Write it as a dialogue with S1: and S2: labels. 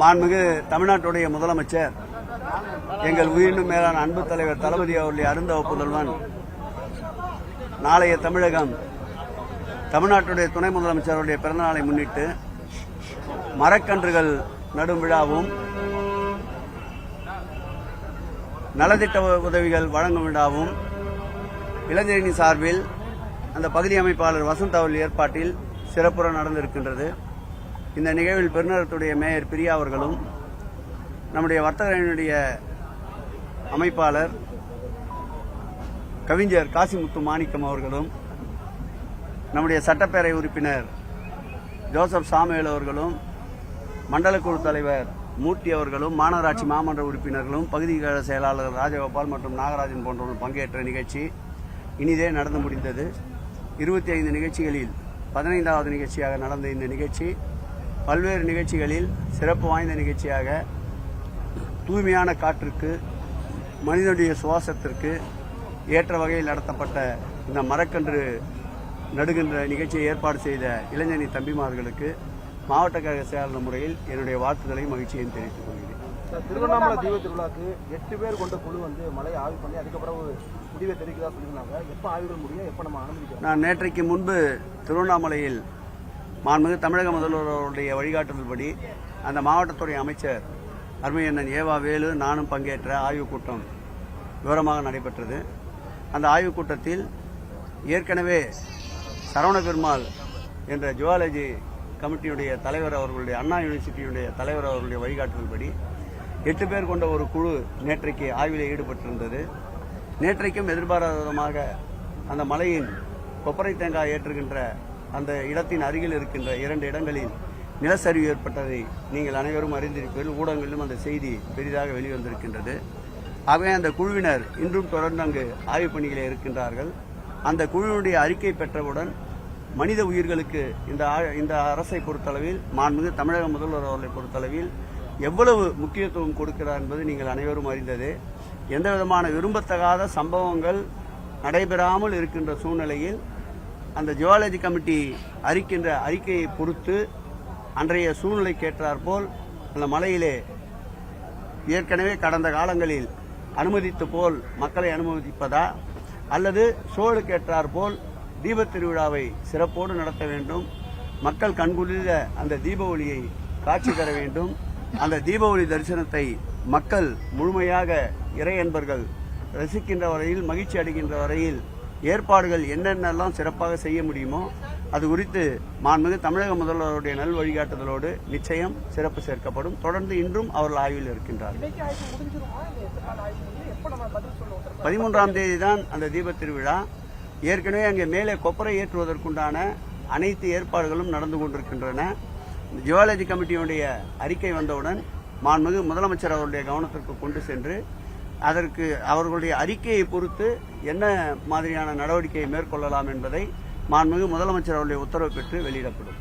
S1: மாண்புமிகு தமிழ்நாட்டுடைய முதலமைச்சர் எங்கள் உயிரினும் மேலான அன்பு தலைவர் தளபதி அவருடைய அருந்தவ புதல்வன் நாளைய தமிழகம் தமிழ்நாட்டுடைய துணை முதலமைச்சருடைய பிறந்தநாளை முன்னிட்டு மரக்கன்றுகள் நடும் விழாவும் நலத்திட்ட உதவிகள் வழங்கும் விழாவும் இளைஞரணி சார்பில் அந்த பகுதி அமைப்பாளர் வசந்த் அவர்கள் ஏற்பாட்டில் சிறப்புற நடந்திருக்கின்றது. இந்த நிகழ்வில் பெருநகரத்துடைய மேயர் பிரியா அவர்களும் நம்முடைய வர்த்தக அணியினுடைய அமைப்பாளர் கவிஞர் காசிமுத்து மாணிக்கம் அவர்களும் நம்முடைய சட்டப்பேரவை உறுப்பினர் ஜோசப் சாமுவேல் அவர்களும் மண்டல குழு தலைவர் மூர்த்தி அவர்களும் மாநகராட்சி மாமன்ற உறுப்பினர்களும் பகுதி கழக செயலாளர் ராஜகோபால் மற்றும் நாகராஜன் போன்றவர்கள் பங்கேற்ற நிகழ்ச்சி இனிதே நடந்து முடிந்தது. 25 நிகழ்ச்சிகளில் 15வது நிகழ்ச்சியாக நடந்த இந்த நிகழ்ச்சி பல்வேறு நிகழ்ச்சிகளில் சிறப்பு வாய்ந்த நிகழ்ச்சியாக தூய்மையான காற்றுக்கு மனிதனுடைய சுவாசத்திற்கு ஏற்ற வகையில் நடத்தப்பட்ட இந்த மரக்கன்று நடுகின்ற நிகழ்ச்சியை ஏற்பாடு செய்த இளைஞரணி தம்பிமார்களுக்கு மாவட்ட கழக செயலாளர் முறையில் என்னுடைய வாழ்த்துக்களையும் மகிழ்ச்சியையும் தெரிவித்துக் கொள்கிறேன்.
S2: திருவண்ணாமலை தீப திருவிழாக்கு 8 பேர் கொண்ட குழு மலையை ஆய்வு பண்ணி அதுக்கப்புறம் முடிவை தெரிவிக்கிறதா சொல்லியிருந்தாங்க. எப்போ ஆய்வுகள் முடியும், எப்போ நம்ம அனுமதிக்கிறோம்?
S1: நான் நேற்றைக்கு முன்பு திருவண்ணாமலையில் மாண்புமிகு தமிழக முதல்வருடைய வழிகாட்டுதல்படி அந்த மாவட்டத்துறை அமைச்சர் அருமையண்ணன் ஏவா வேலு நானும் பங்கேற்ற ஆய்வுக் கூட்டம் விவரமாக நடைபெற்றது. அந்த ஆய்வுக் கூட்டத்தில் ஏற்கனவே சரவண பெருமாள் என்ற ஜுவாலஜி கமிட்டியுடைய தலைவர் அவர்களுடைய அண்ணா யூனிவர்சிட்டியுடைய தலைவர் அவர்களுடைய வழிகாட்டுதல்படி 8 பேர் கொண்ட ஒரு குழு நேற்றைக்கு ஆய்வில் ஈடுபட்டிருந்தது. நேற்றைக்கும் எதிர்பாராத விதமாக அந்த மலையின் கொப்பரை தேங்காய் ஏற்றுகின்ற அந்த இடத்தின் அருகில் இருக்கின்ற 2 இடங்களில் நிலச்சரிவு ஏற்பட்டதை நீங்கள் அனைவரும் அறிந்திருப்பீர்கள். ஊடகங்களிலும் அந்த செய்தி பெரிதாக வெளிவந்திருக்கின்றது. ஆகவே அந்த குழுவினர் இன்றும் தொடர்ந்து அங்கு ஆய்வுப் பணிகளே இருக்கின்றார்கள். அந்த குழுவினுடைய அறிக்கை பெற்றவுடன் மனித உயிர்களுக்கு இந்த அரசை பொறுத்தளவில் மாண்புமிகு தமிழக முதல்வர் அவர்களை பொறுத்தளவில் எவ்வளவு முக்கியத்துவம் கொடுக்கிறார் என்பது நீங்கள் அனைவரும் அறிந்தது. எந்த விதமான விரும்பத்தகாத சம்பவங்கள் நடைபெறாமல் இருக்கின்ற சூழ்நிலையில் அந்த ஜுவாலஜி கமிட்டி அறிக்கையை பொறுத்து அன்றைய சூழ்நிலைக்கு ஏற்றாற்போல் அந்த மலையிலே ஏற்கனவே கடந்த காலங்களில் அனுமதித்து போல் மக்களை அனுமதிப்பதா அல்லது சூழலுக்கு ஏற்றாற்போல் தீப திருவிழாவை சிறப்போடு நடத்த வேண்டும், மக்கள் கண்குளிர அந்த தீப ஒளியை காட்சி தர வேண்டும், அந்த தீப ஒளி தரிசனத்தை மக்கள் முழுமையாக இறை அன்பர்கள் ரசிக்கின்ற வரையில் மகிழ்ச்சி அடைகின்ற வரையில் ஏற்பாடுகள் என்னென்னலாம் சிறப்பாக செய்ய முடியுமோ அது குறித்து மாண்புமிகு தமிழக முதல்வருடைய நல் வழிகாட்டுதலோடு நிச்சயம் சிறப்பு சேர்க்கப்படும். தொடர்ந்து இன்றும் அவர்கள் ஆய்வில் இருக்கின்றார்கள். 13ஆம் தேதி தான் அந்த தீப திருவிழா. ஏற்கனவே அங்கே மேலே கொப்பரை ஏற்றுவதற்குண்டான அனைத்து ஏற்பாடுகளும் நடந்து கொண்டிருக்கின்றன. ஜுவாலஜி கமிட்டியுடைய அறிக்கை வந்தவுடன் மாண்புமிகு முதலமைச்சர் அவருடைய கவனத்திற்கு கொண்டு சென்று அதற்கு அவர்களுடைய அறிக்கையை பொறுத்து என்ன மாதிரியான நடவடிக்கையை மேற்கொள்ளலாம் என்பதை மாண்புமிகு முதலமைச்சர் அவருடைய உத்தரவு பெற்று வெளியிடப்படும்.